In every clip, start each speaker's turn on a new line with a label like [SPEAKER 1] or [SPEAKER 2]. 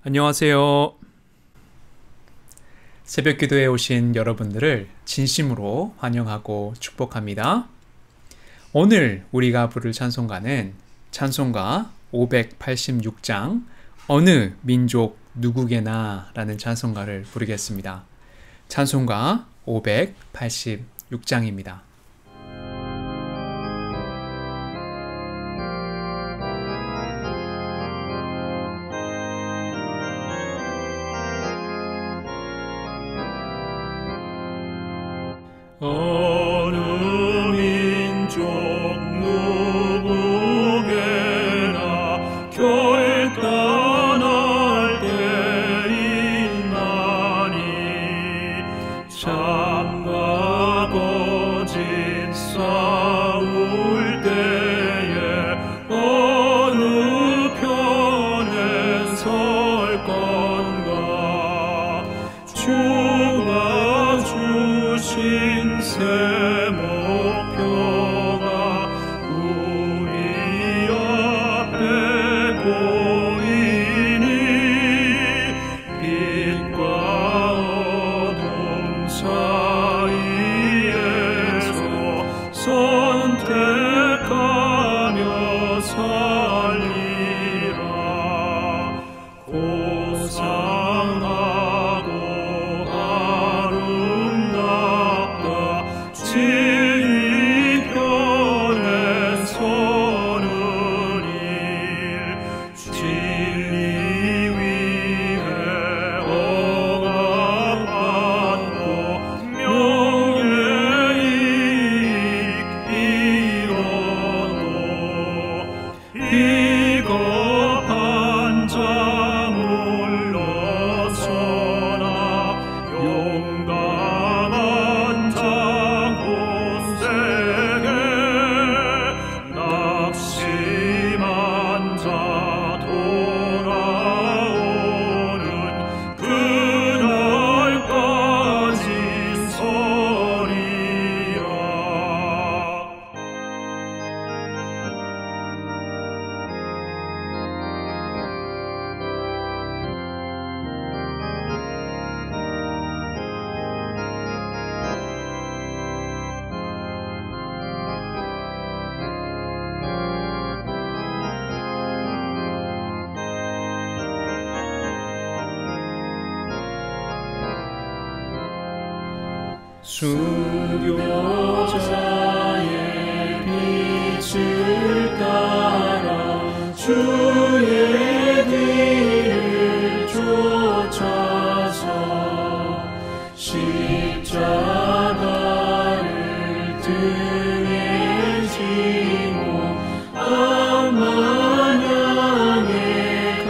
[SPEAKER 1] 안녕하세요. 새벽 기도에 오신 여러분들을 진심으로 환영하고 축복합니다. 오늘 우리가 부를 찬송가는 찬송가 586장 어느 민족 누구게나 라는 찬송가를 부르겠습니다. 찬송가 586장입니다.
[SPEAKER 2] 어느 민족 누구게나 결단할 때있나니 참과 거짓 싸울 때에 어느 편에 설 건가 주가 주신 새 목표가 우리 앞에 보이니 빛과 어둠 사이에서 선택하며 살리라. 고상하고 진리 편에 서는 일 진리 위에 억압받고 명예이익 이뤄도 비겁한 자 물러서나 용감한 자 낙심한 자 돌아오는 그날까지 서리라.
[SPEAKER 1] 순교자의 빛을 따라 주의 뒤를 쫓아서 십자가를 등에 지고 암만 향해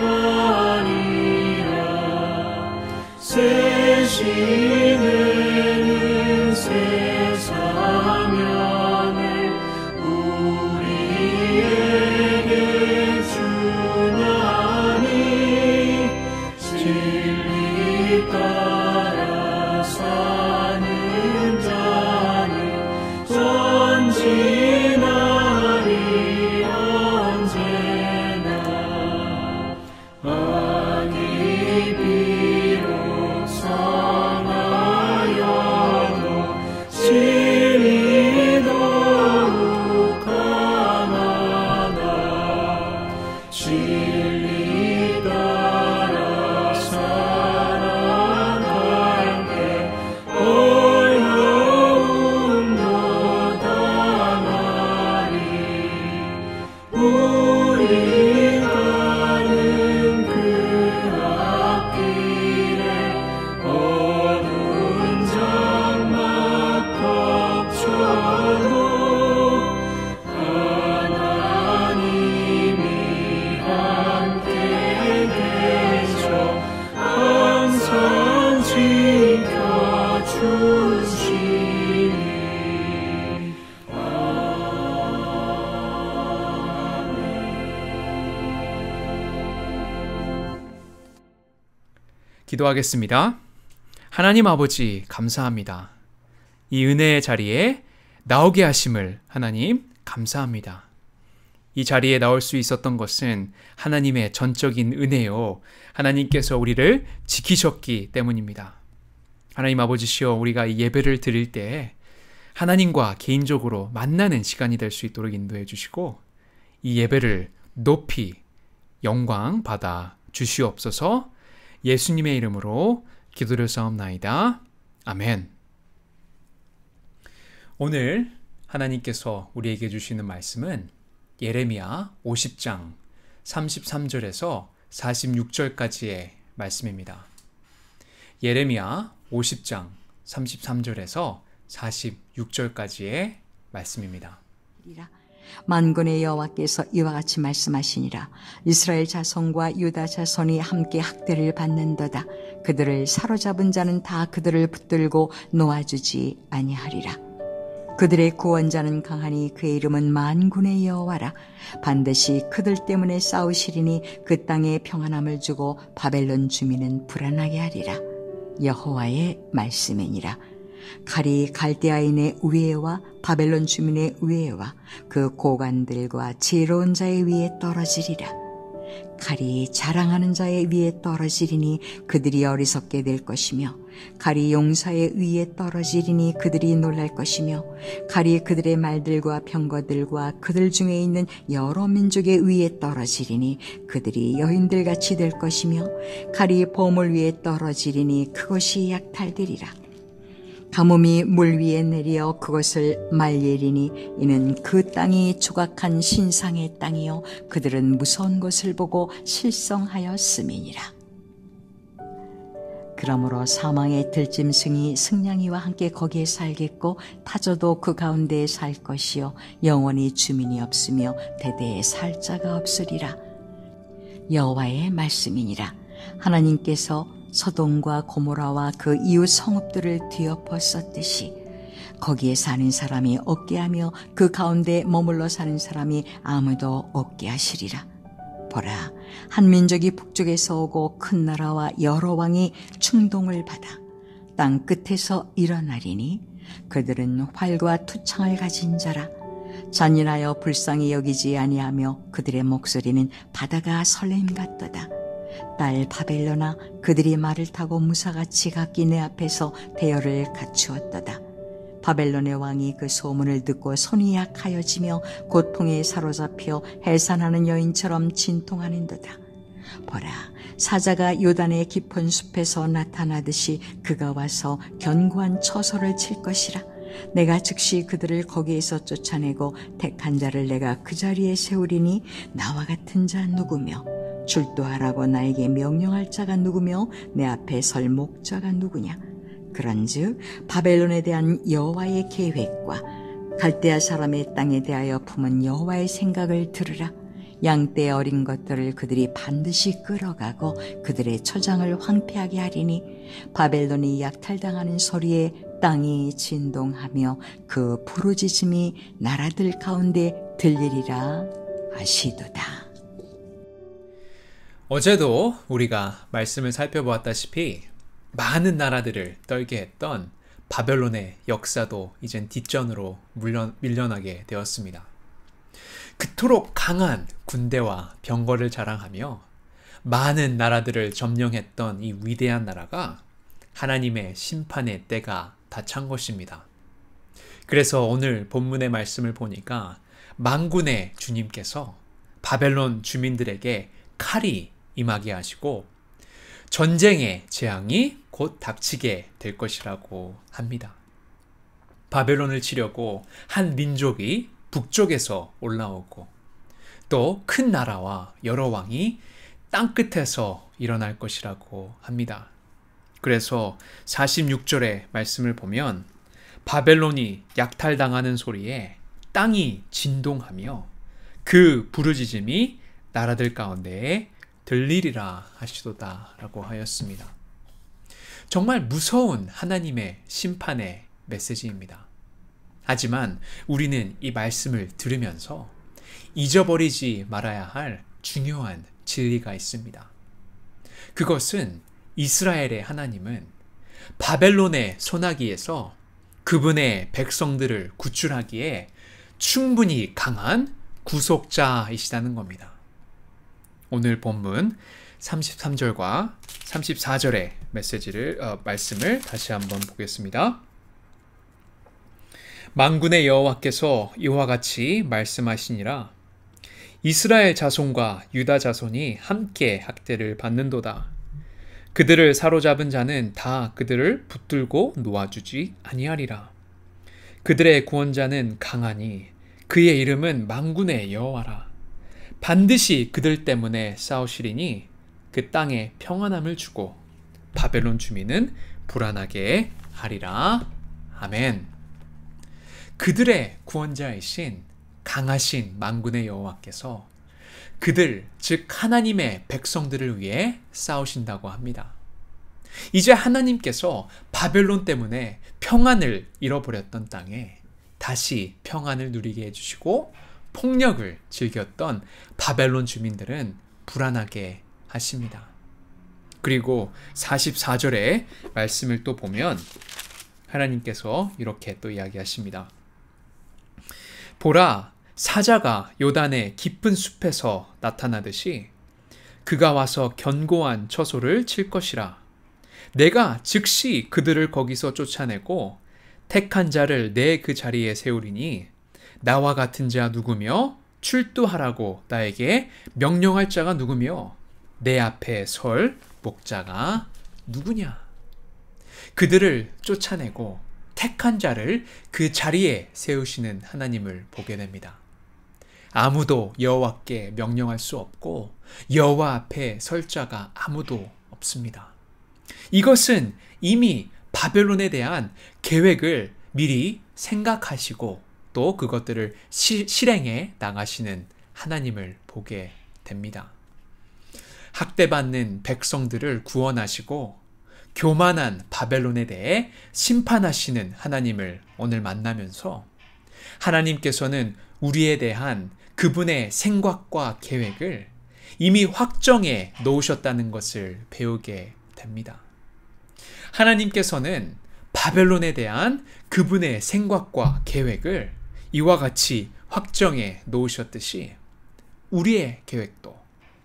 [SPEAKER 1] 가리라. 새 시대는 새 사명을 우리에게 주나니 진리 따라 사는 자는 전진하리 언제나. 악이 비록 성하여도 진리 더욱 강하다. 진리 따라 살아갈게 어려움도 당하리. 우리 가는 그 앞길에 어두운 장막 덮쳐도 하나님이 함께 계셔 항상 지켜주시니. 기도하겠습니다. 하나님 아버지 감사합니다. 이 은혜의 자리에 나오게 하심을 하나님 감사합니다. 이 자리에 나올 수 있었던 것은 하나님의 전적인 은혜요. 하나님께서 우리를 지키셨기 때문입니다. 하나님 아버지시여, 우리가 이 예배를 드릴 때 하나님과 개인적으로 만나는 시간이 될 수 있도록 인도해 주시고 이 예배를 높이 영광 받아 주시옵소서. 예수님의 이름으로 기도드렸사옵나이다. 아멘. 오늘 하나님께서 우리에게 주시는 말씀은 예레미야 50장 33절에서 46절까지의 말씀입니다. 예레미야 50장 33절에서 46절까지의 말씀입니다.
[SPEAKER 3] 만군의 여호와께서 이와 같이 말씀하시니라. 이스라엘 자손과 유다 자손이 함께 학대를 받는도다. 그들을 사로잡은 자는 다 그들을 붙들고 놓아주지 아니하리라. 그들의 구원자는 강하니 그의 이름은 만군의 여호와라. 반드시 그들 때문에 싸우시리니 그 땅에 평안함을 주고 바벨론 주민은 불안하게 하리라. 여호와의 말씀이니라. 칼이 갈대아인의 위에와 바벨론 주민의 위에와 그 고관들과 지혜로운 자의 위에 떨어지리라. 칼이 자랑하는 자의 위에 떨어지리니 그들이 어리석게 될 것이며 칼이 용사의 위에 떨어지리니 그들이 놀랄 것이며 칼이 그들의 말들과 병거들과 그들 중에 있는 여러 민족의 위에 떨어지리니 그들이 여인들같이 될 것이며 칼이 보물 위에 떨어지리니 그것이 약탈되리라. 가뭄이 물 위에 내려 그것을 말리리니 이는 그 땅이 조각한 신상의 땅이요 그들은 무서운 것을 보고 실성하였음이니라. 그러므로 사망의 들짐승이 승냥이와 함께 거기에 살겠고 타조도 그 가운데에 살 것이요 영원히 주민이 없으며 대대에 살 자가 없으리라. 여호와의 말씀이니라. 하나님께서 소돔과 고모라와 그 이웃 성읍들을 뒤엎었었듯이 거기에 사는 사람이 없게 하며 그 가운데 머물러 사는 사람이 아무도 없게 하시리라. 보라, 한 민족이 북쪽에서 오고 큰 나라와 여러 왕이 충동을 받아 땅 끝에서 일어나리니 그들은 활과 투창을 가진 자라. 잔인하여 불쌍히 여기지 아니하며 그들의 목소리는 바다가 설렘 같도다. 딸 바벨로나, 그들이 말을 타고 무사같이 각기 내 앞에서 대열을 갖추었도다. 바벨론의 왕이 그 소문을 듣고 손이 약하여지며 고통에 사로잡혀 해산하는 여인처럼 진통하는도다. 보라, 사자가 요단의 깊은 숲에서 나타나듯이 그가 와서 견고한 처소를 칠 것이라. 내가 즉시 그들을 거기에서 쫓아내고 택한 자를 내가 그 자리에 세우리니 나와 같은 자 누구며 출두하라고 나에게 명령할 자가 누구며 내 앞에 설 목자가 누구냐. 그런즉 바벨론에 대한 여호와의 계획과 갈대아 사람의 땅에 대하여 품은 여호와의 생각을 들으라. 양떼 어린 것들을 그들이 반드시 끌어가고 그들의 초장을 황폐하게 하리니 바벨론이 약탈당하는 소리에 땅이 진동하며 그 부르짖음이 나라들 가운데 들리리라 하시도다.
[SPEAKER 1] 어제도 우리가 말씀을 살펴보았다시피 많은 나라들을 떨게 했던 바벨론의 역사도 이젠 뒷전으로 밀려나게 되었습니다. 그토록 강한 군대와 병거를 자랑하며 많은 나라들을 점령했던 이 위대한 나라가 하나님의 심판의 때가 다 찬 것입니다. 그래서 오늘 본문의 말씀을 보니까 만군의 주님께서 바벨론 주민들에게 칼이 임하게 하시고 전쟁의 재앙이 곧 닥치게 될 것이라고 합니다. 바벨론을 치려고 한 민족이 북쪽에서 올라오고 또 큰 나라와 여러 왕이 땅끝에서 일어날 것이라고 합니다. 그래서 46절의 말씀을 보면 바벨론이 약탈당하는 소리에 땅이 진동하며 그 부르짖음이 나라들 가운데에 들리리라 하시도다 라고 하였습니다. 정말 무서운 하나님의 심판의 메시지입니다. 하지만 우리는 이 말씀을 들으면서 잊어버리지 말아야 할 중요한 진리가 있습니다. 그것은 이스라엘의 하나님은 바벨론의 소나기에서 그분의 백성들을 구출하기에 충분히 강한 구속자이시다는 겁니다. 오늘 본문 33절과 34절의 말씀을 다시 한번 보겠습니다. 만군의 여호와께서 이와 같이 말씀하시니라. 이스라엘 자손과 유다 자손이 함께 학대를 받는도다. 그들을 사로잡은 자는 다 그들을 붙들고 놓아주지 아니하리라. 그들의 구원자는 강하니 그의 이름은 만군의 여호와라. 반드시 그들 때문에 싸우시리니 그 땅에 평안함을 주고 바벨론 주민은 불안하게 하리라. 아멘. 그들의 구원자이신 강하신 만군의 여호와께서 그들, 즉 하나님의 백성들을 위해 싸우신다고 합니다. 이제 하나님께서 바벨론 때문에 평안을 잃어버렸던 땅에 다시 평안을 누리게 해주시고 폭력을 즐겼던 바벨론 주민들은 불안하게 하십니다. 그리고 44절의 말씀을 또 보면 하나님께서 이렇게 또 이야기하십니다. 보라, 사자가 요단의 깊은 숲에서 나타나듯이 그가 와서 견고한 처소를 칠 것이라. 내가 즉시 그들을 거기서 쫓아내고 택한 자를 내 그 자리에 세우리니 나와 같은 자 누구며 출두하라고 나에게 명령할 자가 누구며 내 앞에 설 목자가 누구냐. 그들을 쫓아내고 택한 자를 그 자리에 세우시는 하나님을 보게 됩니다. 아무도 여호와께 명령할 수 없고 여호와 앞에 설 자가 아무도 없습니다. 이것은 이미 바벨론에 대한 계획을 미리 생각하시고 또 그것들을 실행해 나가시는 하나님을 보게 됩니다. 학대받는 백성들을 구원하시고 교만한 바벨론에 대해 심판하시는 하나님을 오늘 만나면서 하나님께서는 우리에 대한 그분의 생각과 계획을 이미 확정해 놓으셨다는 것을 배우게 됩니다. 하나님께서는 바벨론에 대한 그분의 생각과 계획을 이와 같이 확정해 놓으셨듯이 우리의 계획도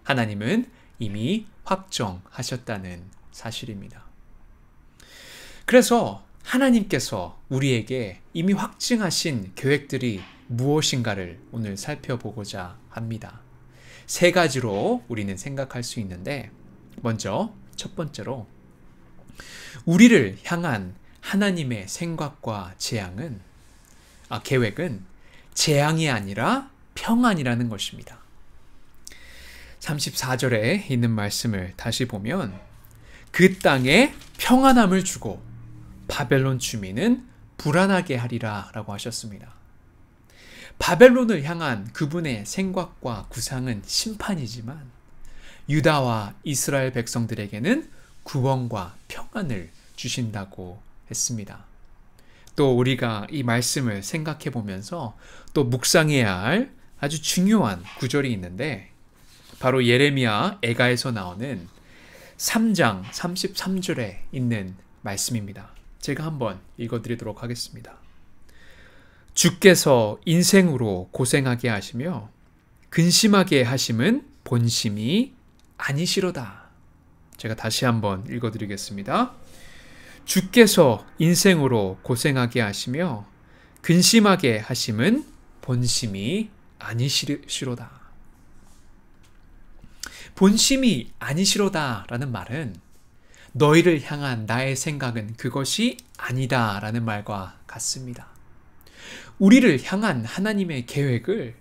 [SPEAKER 1] 하나님은 이미 확정하셨다는 사실입니다. 그래서 하나님께서 우리에게 이미 확증하신 계획들이 무엇인가를 오늘 살펴보고자 합니다. 세 가지로 우리는 생각할 수 있는데, 먼저 첫 번째로 우리를 향한 하나님의 생각과 계획은 재앙이 아니라 평안이라는 것입니다. 34절에 있는 말씀을 다시 보면 그 땅에 평안함을 주고 바벨론 주민은 불안하게 하리라 라고 하셨습니다. 바벨론을 향한 그분의 생각과 구상은 심판이지만 유다와 이스라엘 백성들에게는 구원과 평안을 주신다고 했습니다. 또 우리가 이 말씀을 생각해 보면서 또 묵상해야 할 아주 중요한 구절이 있는데 바로 예레미야 애가에서 나오는 3장 33절에 있는 말씀입니다. 제가 한번 읽어드리도록 하겠습니다. 주께서 인생으로 고생하게 하시며 근심하게 하심은 본심이 아니시로다. 제가 다시 한번 읽어드리겠습니다. 주께서 인생으로 고생하게 하시며 근심하게 하심은 본심이 아니시로다. 본심이 아니시로다 라는 말은 너희를 향한 나의 생각은 그것이 아니다 라는 말과 같습니다. 우리를 향한 하나님의 계획을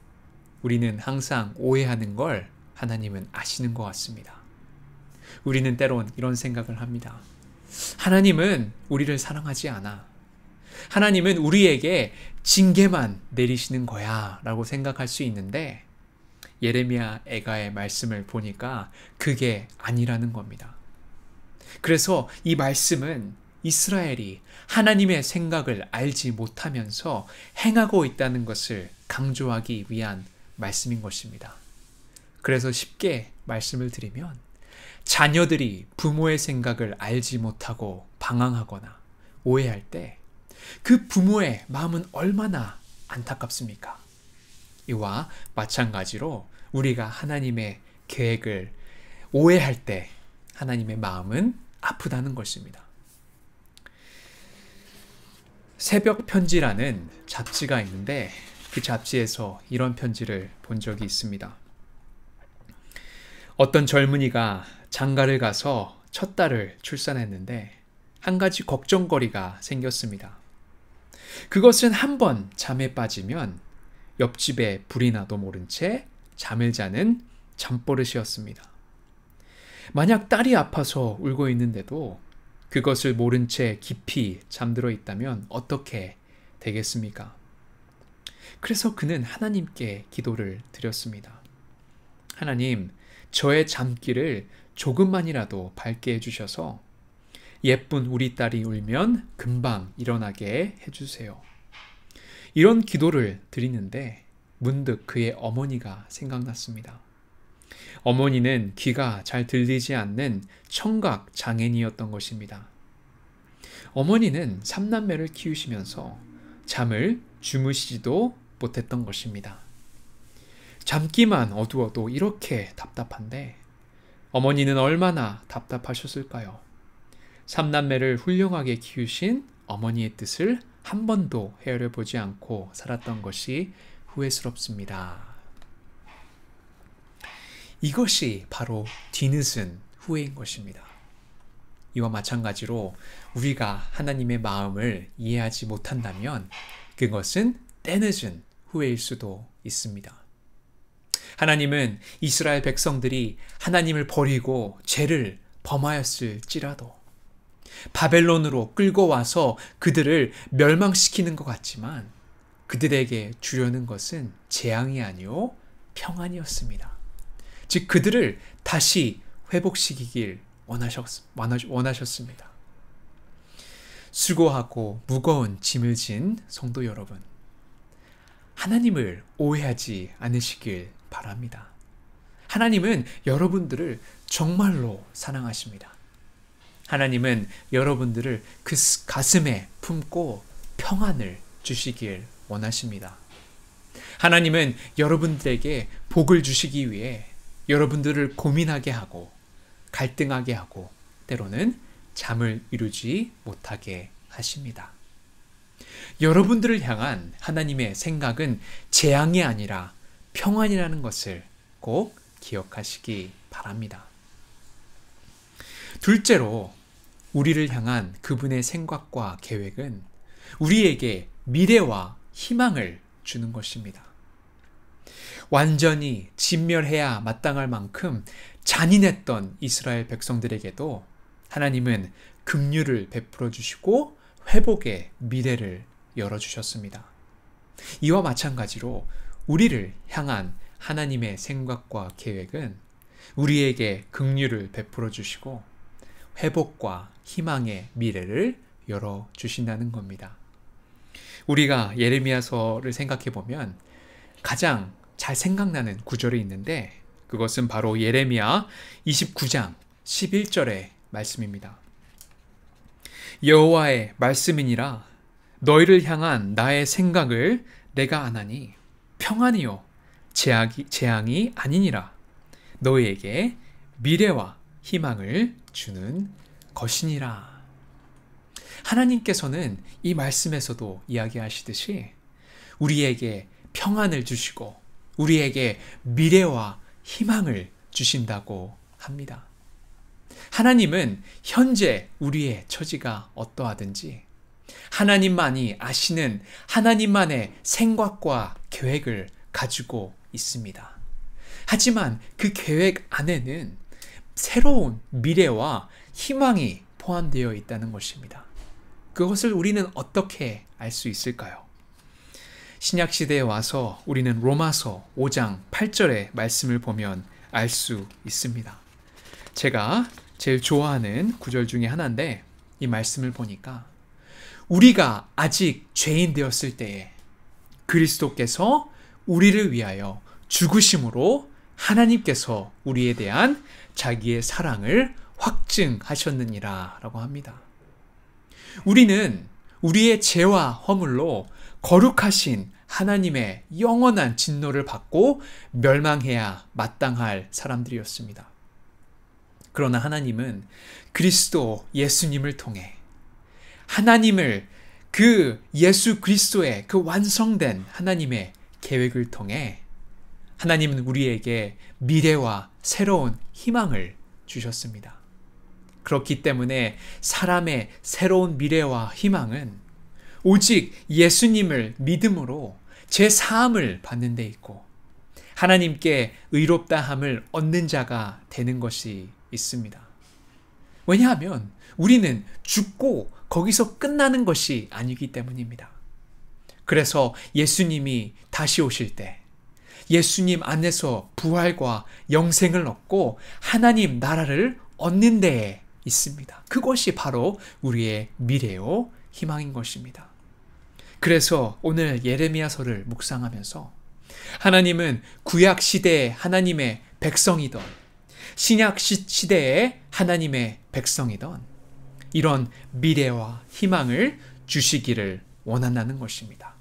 [SPEAKER 1] 우리는 항상 오해하는 걸 하나님은 아시는 것 같습니다. 우리는 때론 이런 생각을 합니다. 하나님은 우리를 사랑하지 않아. 하나님은 우리에게 징계만 내리시는 거야 라고 생각할 수 있는데 예레미야 애가의 말씀을 보니까 그게 아니라는 겁니다. 그래서 이 말씀은 이스라엘이 하나님의 생각을 알지 못하면서 행하고 있다는 것을 강조하기 위한 말씀인 것입니다. 그래서 쉽게 말씀을 드리면 자녀들이 부모의 생각을 알지 못하고 방황하거나 오해할 때 그 부모의 마음은 얼마나 안타깝습니까? 이와 마찬가지로 우리가 하나님의 계획을 오해할 때 하나님의 마음은 아프다는 것입니다. 새벽 편지라는 잡지가 있는데 그 잡지에서 이런 편지를 본 적이 있습니다. 어떤 젊은이가 장가를 가서 첫 딸을 출산했는데 한 가지 걱정거리가 생겼습니다. 그것은 한번 잠에 빠지면 옆집에 불이 나도 모른 채 잠을 자는 잠버릇이었습니다. 만약 딸이 아파서 울고 있는데도 그것을 모른 채 깊이 잠들어 있다면 어떻게 되겠습니까? 그래서 그는 하나님께 기도를 드렸습니다. 하나님, 저의 잠기를 조금만이라도 밝게 해주셔서 예쁜 우리 딸이 울면 금방 일어나게 해주세요. 이런 기도를 드리는데 문득 그의 어머니가 생각났습니다. 어머니는 귀가 잘 들리지 않는 청각 장애인이었던 것입니다. 어머니는 3남매를 키우시면서 잠을 주무시지도 못했던 것입니다. 잠기만 어두워도 이렇게 답답한데 어머니는 얼마나 답답하셨을까요? 3남매를 훌륭하게 키우신 어머니의 뜻을 한 번도 헤아려 보지 않고 살았던 것이 후회스럽습니다. 이것이 바로 뒤늦은 후회인 것입니다. 이와 마찬가지로 우리가 하나님의 마음을 이해하지 못한다면 그것은 때늦은 후회일 수도 있습니다. 하나님은 이스라엘 백성들이 하나님을 버리고 죄를 범하였을지라도 바벨론으로 끌고 와서 그들을 멸망시키는 것 같지만 그들에게 주려는 것은 재앙이 아니요 평안이었습니다. 즉 그들을 다시 회복시키길 원하셨습니다. 수고하고 무거운 짐을 진 성도 여러분, 하나님을 오해하지 않으시길 바랍니다. 하나님은 여러분들을 정말로 사랑하십니다. 하나님은 여러분들을 그 가슴에 품고 평안을 주시길 원하십니다. 하나님은 여러분들에게 복을 주시기 위해 여러분들을 고민하게 하고 갈등하게 하고 때로는 잠을 이루지 못하게 하십니다. 여러분들을 향한 하나님의 생각은 재앙이 아니라 평안이라는 것을 꼭 기억하시기 바랍니다. 둘째로 우리를 향한 그분의 생각과 계획은 우리에게 미래와 희망을 주는 것입니다. 완전히 진멸해야 마땅할 만큼 잔인했던 이스라엘 백성들에게도 하나님은 긍휼을 베풀어 주시고 회복의 미래를 열어주셨습니다. 이와 마찬가지로 우리를 향한 하나님의 생각과 계획은 우리에게 긍휼을 베풀어 주시고 회복과 희망의 미래를 열어주신다는 겁니다. 우리가 예레미야서를 생각해 보면 가장 잘 생각나는 구절이 있는데 그것은 바로 예레미야 29장 11절의 말씀입니다. 여호와의 말씀이니라 너희를 향한 나의 생각을 내가 아나니 평안이요 재앙이 아니니라 너희에게 미래와 희망을 주는 것이니라. 하나님께서는 이 말씀에서도 이야기하시듯이 우리에게 평안을 주시고 우리에게 미래와 희망을 주신다고 합니다. 하나님은 현재 우리의 처지가 어떠하든지 하나님만이 아시는 하나님만의 생각과 계획을 가지고 있습니다. 하지만 그 계획 안에는 새로운 미래와 희망이 포함되어 있다는 것입니다. 그것을 우리는 어떻게 알 수 있을까요? 신약시대에 와서 우리는 로마서 5장 8절의 말씀을 보면 알 수 있습니다. 제가 제일 좋아하는 구절 중에 하나인데 이 말씀을 보니까 우리가 아직 죄인 되었을 때에 그리스도께서 우리를 위하여 죽으심으로 하나님께서 우리에 대한 자기의 사랑을 확증하셨느니라 라고 합니다. 우리는 우리의 죄와 허물로 거룩하신 하나님의 영원한 진노를 받고 멸망해야 마땅할 사람들이었습니다. 그러나 하나님은 그리스도 예수님을 통해 하나님을 그 예수 그리스도의 그 완성된 하나님의 계획을 통해 하나님은 우리에게 미래와 새로운 희망을 주셨습니다. 그렇기 때문에 사람의 새로운 미래와 희망은 오직 예수님을 믿음으로 제 사함을 받는 데 있고 하나님께 의롭다함을 얻는 자가 되는 것이 있습니다. 왜냐하면 우리는 죽고 거기서 끝나는 것이 아니기 때문입니다. 그래서 예수님이 다시 오실 때 예수님 안에서 부활과 영생을 얻고 하나님 나라를 얻는 데에 있습니다. 그것이 바로 우리의 미래요 희망인 것입니다. 그래서 오늘 예레미야서를 묵상하면서 하나님은 구약 시대의 하나님의 백성이던 신약 시대의 하나님의 백성이던 이런 미래와 희망을 주시기를 원한다는 것입니다.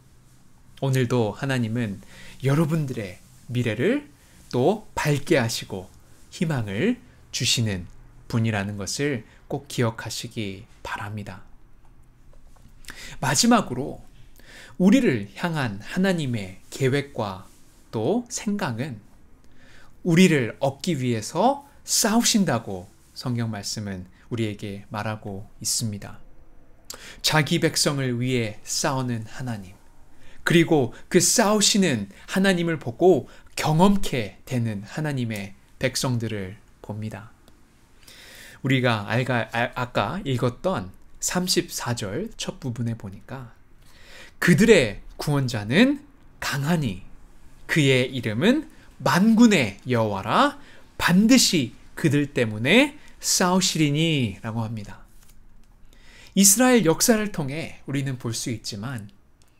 [SPEAKER 1] 오늘도 하나님은 여러분들의 미래를 또 밝게 하시고 희망을 주시는 분이라는 것을 꼭 기억하시기 바랍니다. 마지막으로 우리를 향한 하나님의 계획과 또 생각은 우리를 얻기 위해서 싸우신다고 성경 말씀은 우리에게 말하고 있습니다. 자기 백성을 위해 싸우는 하나님, 그리고 그 싸우시는 하나님을 보고 경험케 되는 하나님의 백성들을 봅니다. 우리가 아까 읽었던 34절 첫 부분에 보니까 그들의 구원자는 강하니 그의 이름은 만군의 여호와라 반드시 그들 때문에 싸우시리니 라고 합니다. 이스라엘 역사를 통해 우리는 볼 수 있지만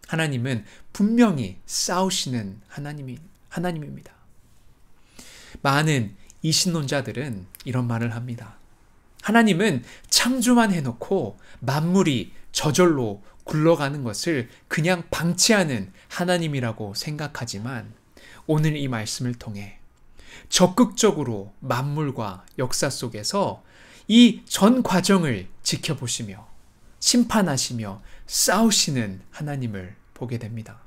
[SPEAKER 1] 하나님은 분명히 싸우시는 하나님입니다. 많은 이신론자들은 이런 말을 합니다. 하나님은 창조만 해놓고 만물이 저절로 굴러가는 것을 그냥 방치하는 하나님이라고 생각하지만 오늘 이 말씀을 통해 적극적으로 만물과 역사 속에서 이 전 과정을 지켜보시며 심판하시며 싸우시는 하나님을 보게 됩니다.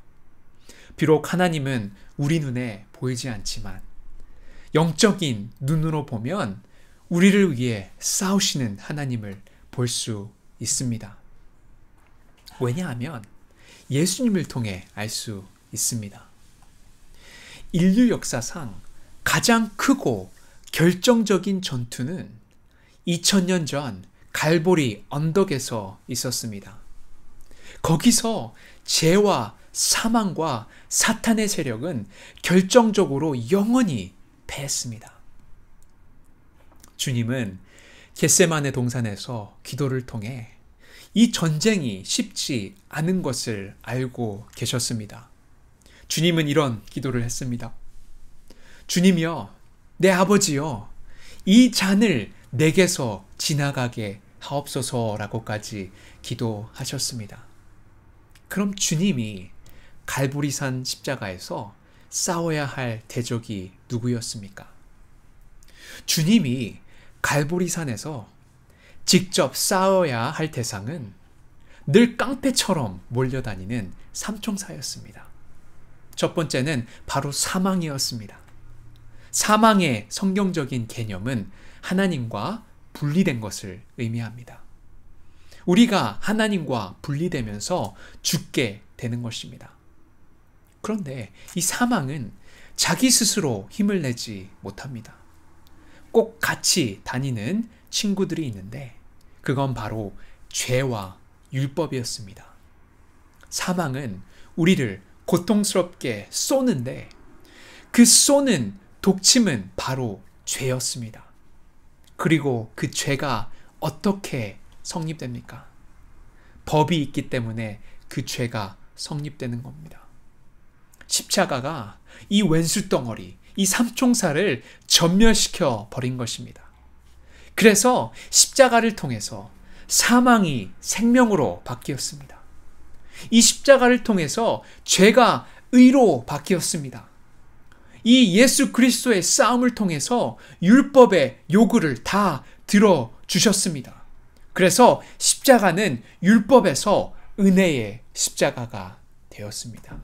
[SPEAKER 1] 비록 하나님은 우리 눈에 보이지 않지만 영적인 눈으로 보면 우리를 위해 싸우시는 하나님을 볼 수 있습니다. 왜냐하면 예수님을 통해 알 수 있습니다. 인류 역사상 가장 크고 결정적인 전투는 2000년 전 갈보리 언덕에서 있었습니다. 거기서 죄와 사망과 사탄의 세력은 결정적으로 영원히 패했습니다. 주님은 겟세마네 동산에서 기도를 통해 이 전쟁이 쉽지 않은 것을 알고 계셨습니다. 주님은 이런 기도를 했습니다. 주님이여, 내 아버지여, 이 잔을 내게서 지나가게 하옵소서라고까지 기도하셨습니다. 그럼 주님이 갈보리산 십자가에서 싸워야 할 대적이 누구였습니까? 주님이 갈보리산에서 직접 싸워야 할 대상은 늘 깡패처럼 몰려다니는 삼총사였습니다. 첫 번째는 바로 사망이었습니다. 사망의 성경적인 개념은 하나님과 분리된 것을 의미합니다. 우리가 하나님과 분리되면서 죽게 되는 것입니다. 그런데 이 사망은 자기 스스로 힘을 내지 못합니다. 꼭 같이 다니는 친구들이 있는데 그건 바로 죄와 율법이었습니다. 사망은 우리를 고통스럽게 쏘는데 그 쏘는 독침은 바로 죄였습니다. 그리고 그 죄가 어떻게 성립됩니까? 법이 있기 때문에 그 죄가 성립되는 겁니다. 십자가가 이 왼수 덩어리, 이 삼총사를 전멸시켜 버린 것입니다. 그래서 십자가를 통해서 사망이 생명으로 바뀌었습니다. 이 십자가를 통해서 죄가 의로 바뀌었습니다. 이 예수 그리스도의 싸움을 통해서 율법의 요구를 다 들어주셨습니다. 그래서 십자가는 율법에서 은혜의 십자가가 되었습니다.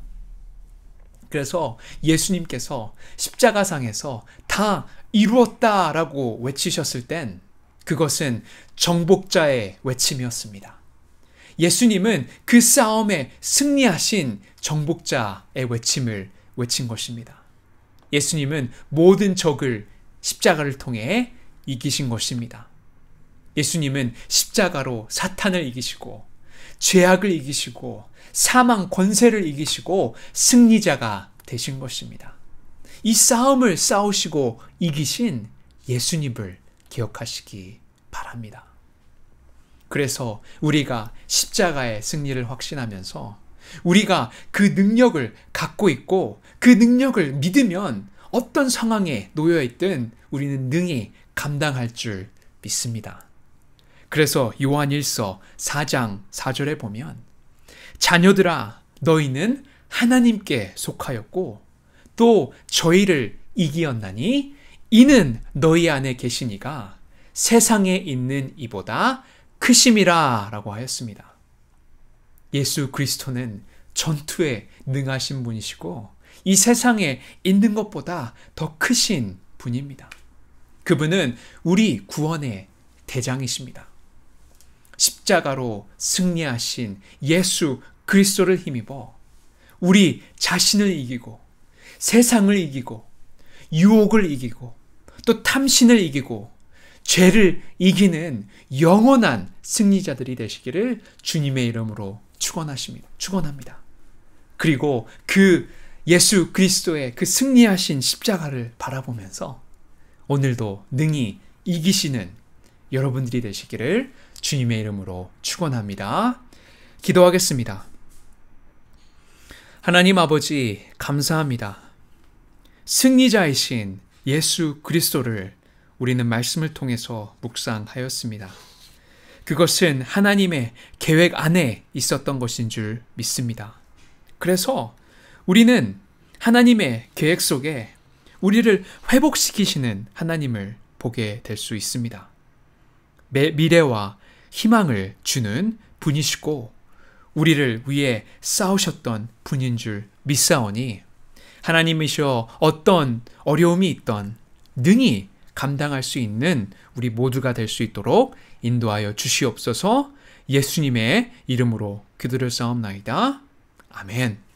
[SPEAKER 1] 그래서 예수님께서 십자가상에서 다 이루었다라고 외치셨을 땐 그것은 정복자의 외침이었습니다. 예수님은 그 싸움에 승리하신 정복자의 외침을 외친 것입니다. 예수님은 모든 적을 십자가를 통해 이기신 것입니다. 예수님은 십자가로 사탄을 이기시고 죄악을 이기시고 사망 권세를 이기시고 승리자가 되신 것입니다. 이 싸움을 싸우시고 이기신 예수님을 기억하시기 바랍니다. 그래서 우리가 십자가의 승리를 확신하면서 우리가 그 능력을 갖고 있고 그 능력을 믿으면 어떤 상황에 놓여있든 우리는 능히 감당할 줄 믿습니다. 그래서 요한일서 4장 4절에 보면 자녀들아 너희는 하나님께 속하였고 또 저희를 이기었나니 이는 너희 안에 계시니가 세상에 있는 이보다 크심이라 라고 하였습니다. 예수 그리스도는 전투에 능하신 분이시고 이 세상에 있는 것보다 더 크신 분입니다. 그분은 우리 구원의 대장이십니다. 십자가로 승리하신 예수 그리스도를 힘입어 우리 자신을 이기고 세상을 이기고 유혹을 이기고 또 탐신을 이기고 죄를 이기는 영원한 승리자들이 되시기를 주님의 이름으로 축원합니다. 그리고 그 예수 그리스도의 그 승리하신 십자가를 바라보면서 오늘도 능히 이기시는 여러분들이 되시기를 주님의 이름으로 축원합니다. 기도하겠습니다. 하나님 아버지 감사합니다. 승리자이신 예수 그리스도를 우리는 말씀을 통해서 묵상하였습니다. 그것은 하나님의 계획 안에 있었던 것인 줄 믿습니다. 그래서 우리는 하나님의 계획 속에 우리를 회복시키시는 하나님을 보게 될 수 있습니다. 미래와 희망을 주는 분이시고 우리를 위해 싸우셨던 분인 줄 믿사오니 하나님이시여 어떤 어려움이 있던 능히 감당할 수 있는 우리 모두가 될 수 있도록 인도하여 주시옵소서. 예수님의 이름으로 기도를 싸움나이다. 아멘.